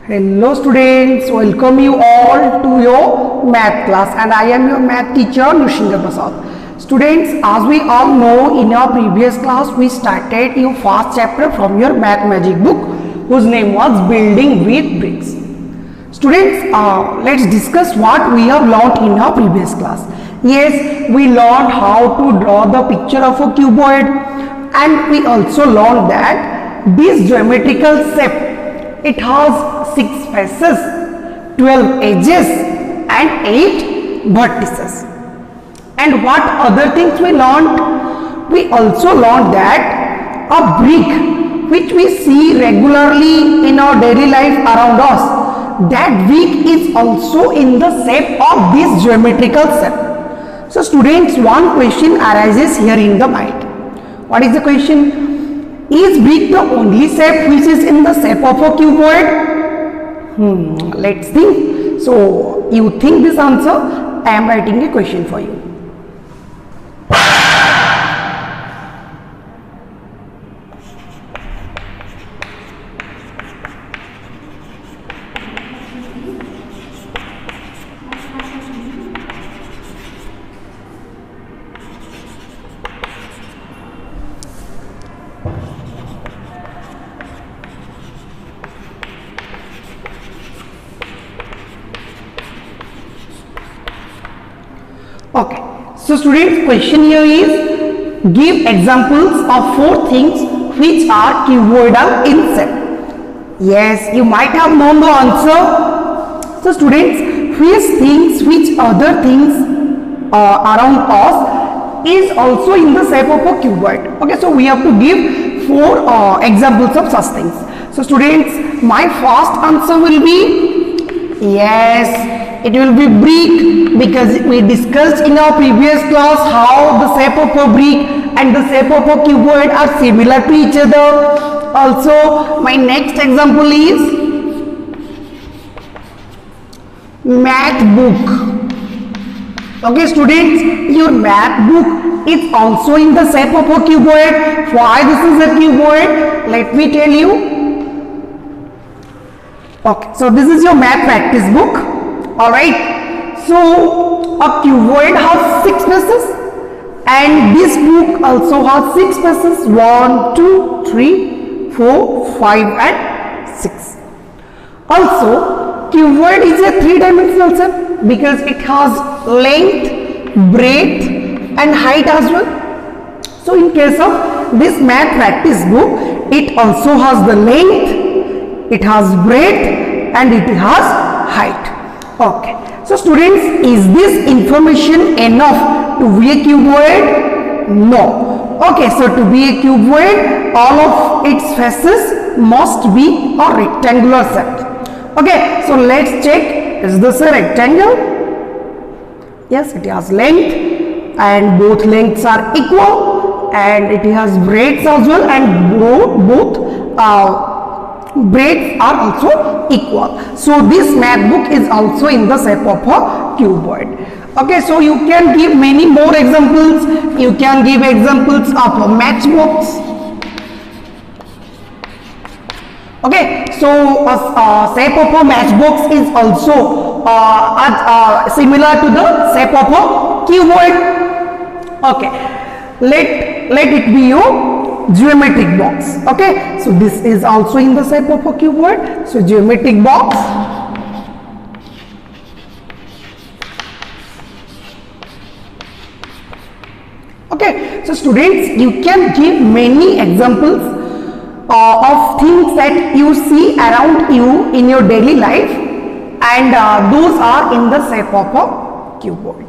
Hello students, welcome you all to your math class and I am your math teacher Nushinder Prasad. Students, as we all know, in our previous class we started your first chapter from your math magic book whose name was Building with Bricks. Students, let's discuss what we have learned in our previous class. Yes, we learned how to draw the picture of a cuboid and we also learned that this geometrical shape, it has 6 faces, 12 edges and 8 vertices. And what other things we learned? We also learned that a brick which we see regularly in our daily life around us, that brick is also in the shape of this geometrical shape. So students, one question arises here in the mind. What is the question? Is brick the only shape which is in the shape of a cuboid? Let's think. So you think this answer? I am writing a question for you. Okay, so students, question here is give examples of 4 things which are cuboidal in shape. Yes, you might have known the answer. So students, which other things around us is also in the shape of a cuboid. Okay, so we have to give 4 examples of such things. So students, my first answer will be yes. It will be brick, because we discussed in our previous class how the shape of a brick and the shape of a cuboid are similar to each other. Also, my next example is math book. Okay students, your math book is also in the shape of a cuboid. Why this is a cuboid? Let me tell you. Okay, so this is your math practice book. Alright, so a cuboid has 6 faces and this book also has 6 faces, 1, 2, 3, 4, 5 and 6. Also, cuboid is a 3-dimensional shape because it has length, breadth and height as well. So in case of this math practice book, it also has the length, it has breadth and it has height. Okay, so students, is this information enough to be a cuboid? No. Okay, so to be a cuboid, all of its faces must be a rectangular shape. Okay, so let's check, is this a rectangle? Yes, it has length and both lengths are equal and it has breadths as well and both breadths are also equal. So this math book is also in the shape of a cuboid. Okay, so you can give many more examples. You can give examples of a matchbox. Okay, so a shape of a matchbox is also similar to the shape of a cuboid. Okay, let it be your geometric box. Okay, so this is also in the shape of a cuboid. So geometric box. Okay, so students, you can give many examples of things that you see around you in your daily life and those are in the shape of a cuboid.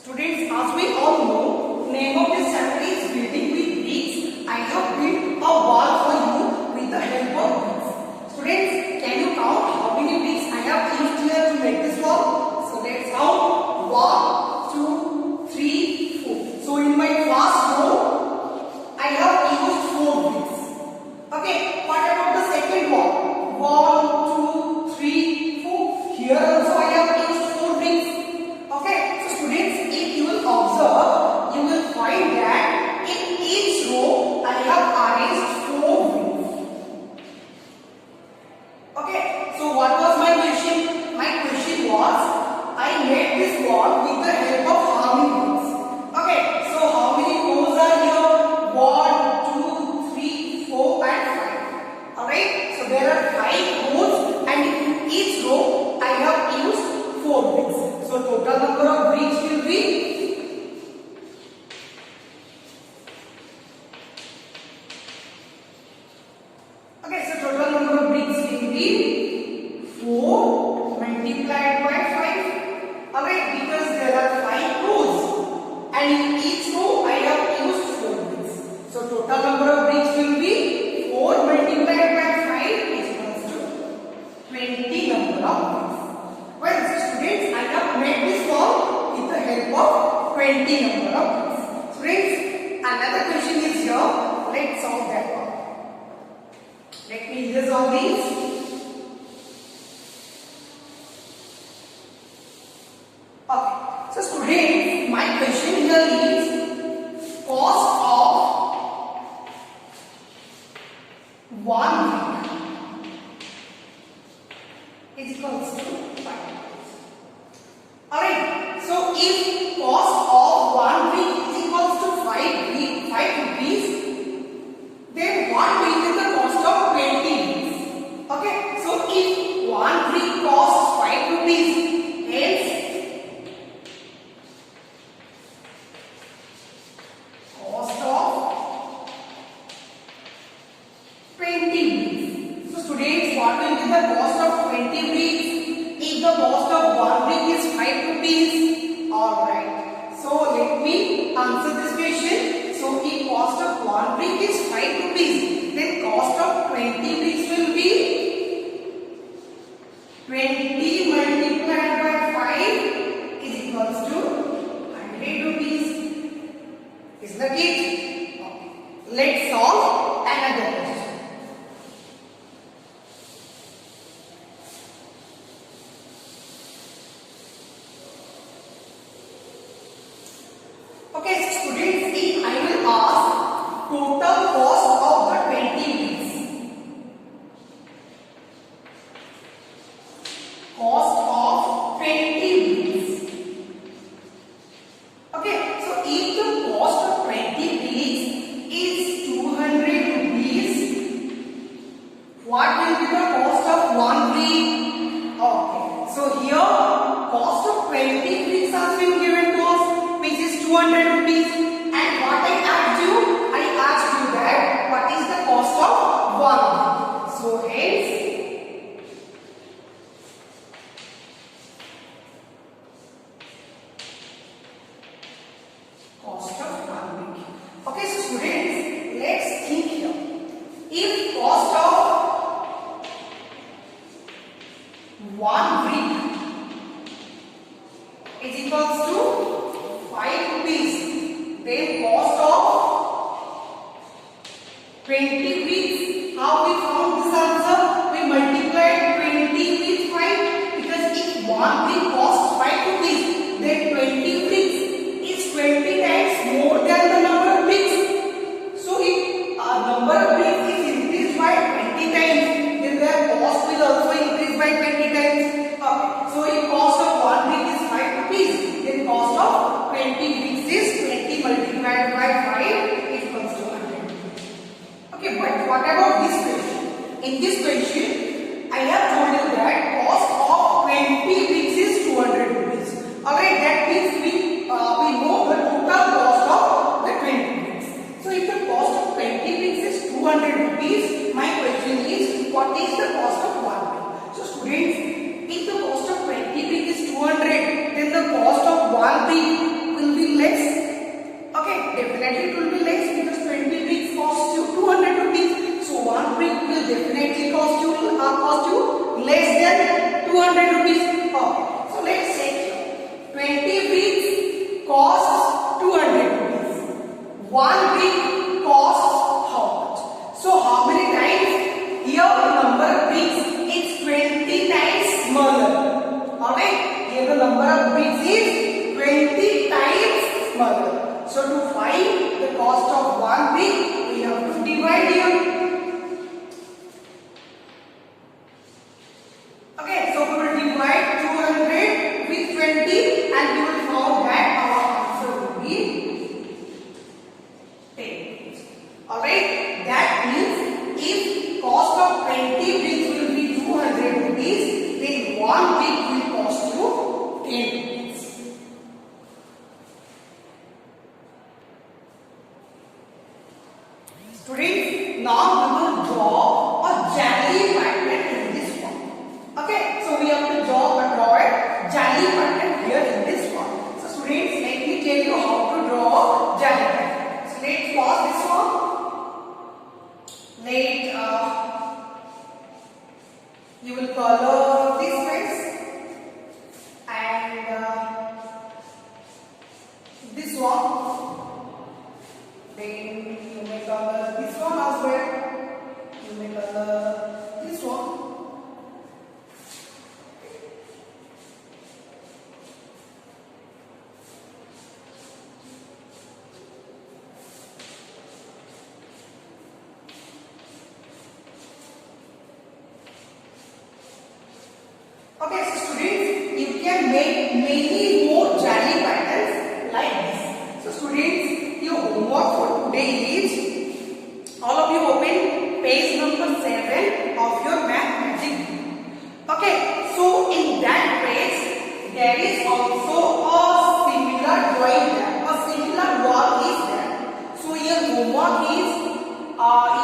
Students, as we all know, name of this chapter is Building with Bricks. I have built a wall for you with the help of bricks. Students, can you count how many bricks I have used here to make this wall? So let's count 1, 2, 3, 4. So in my first row, I have used 4 bricks. Okay, what about the second wall? 1, 2, 3, 4. Here also I have used 4 bricks. Okay, so students, if you will observe, you will find that and in each row I have used 4 bricks. So total number of bricks will be 4 multiplied by 5 is equals to 20 number of bricks. Well, students, I have made this wall with the help of 20 number of bricks. Students, another question is here. Let's solve that one. Let me erase all these. Okay. So students, my question here is cost of 1 week is equals to 5. Alright. So if cost of 1 week is equals to 5 rupees, then what will be the cost of 20 weeks? Okay. So if 1 week costs 5 rupees, hence cost of 20 weeks. So students, what will be the cost of 20 weeks? If the cost of 1 week is 5 rupees, alright. So let me answer this question. So if cost of 1 week is 5 rupees, then cost of 20 weeks will be 20 multiplied by 5 is equals to 100 rupees. Is that it? Okay. Let's solve another question. Okay, so students, if I will ask total cost of the 20 weeks. Cost of 20 weeks. Okay, so if the cost of 20 weeks is 200 rupees, what will be the cost of 1 week? Okay, so here cost of 20 weeks has been given to us, which is 200 rupees. And what I asked you that what is the cost of 1 week. So hence cost of 1 week. Okay, so students, let's think here. If cost of 1 week is equals to 5 rupees, then cost of 20 weeks. How we found this answer? We multiplied 20 with 5, because if 1 week costs 5 rupees, then 20 weeks is 20 times more than the number of weeks. So if number of weeks is increased by 20 times, then their cost will also increase by 20 times. So if cost of 1 week is 5 rupees, then cost of 20 weeks is 20 multiplied by 5 is equals to 100. Okay, but what about this question? In this question, I have told you that cost of 20 weeks is 200 rupees. Alright, that means we know the total cost of the 20 weeks. So if the cost of 20 weeks is 200 rupees, my question is what is the cost of 1 week? So students, if the cost of 20 weeks is 200, then the cost of 1 week will be less. Okay, definitely it will be less because 20 weeks cost you 200 rupees. So 1 week will definitely cost you less than 200 rupees. Okay, so let's say 20 weeks costs 200 rupees. 1 week costs how much? So how many times? Here the number of weeks is 20 times smaller. Alright, here the number of weeks is 20 times smaller. So to find the cost of 1 week, we have to divide here. Okay, so we will divide 200 with 20 and we will find that our answer will be 10. Alright, that means if cost of 20 weeks will be 200 rupees, then 1 week will cost you 10 rupees. Students, now we will draw a jelly pattern in this form. Okay, so we have to draw a jelly pattern here in this form. So students, let me tell you how to draw let's pause this one. Let you will color this face and this one. Then you may color this one as well. You may color this one. Okay, so students, you can make many more jelly patterns like this. So students, your homework for today is, all of you open page number 7 of your math magic book. Okay, so in that page, there is also a similar drawing there, a similar wall is there. So your homework is,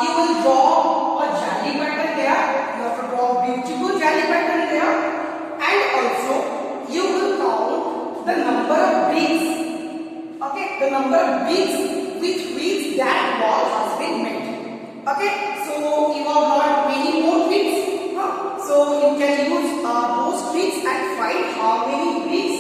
you will draw a jelly pattern there. You have to draw a beautiful jelly pattern there. And also you will count the number of bricks, okay, the number of bricks with which that wall has been made. Okay, so you have got many more bricks, so you can use those bricks and find how many bricks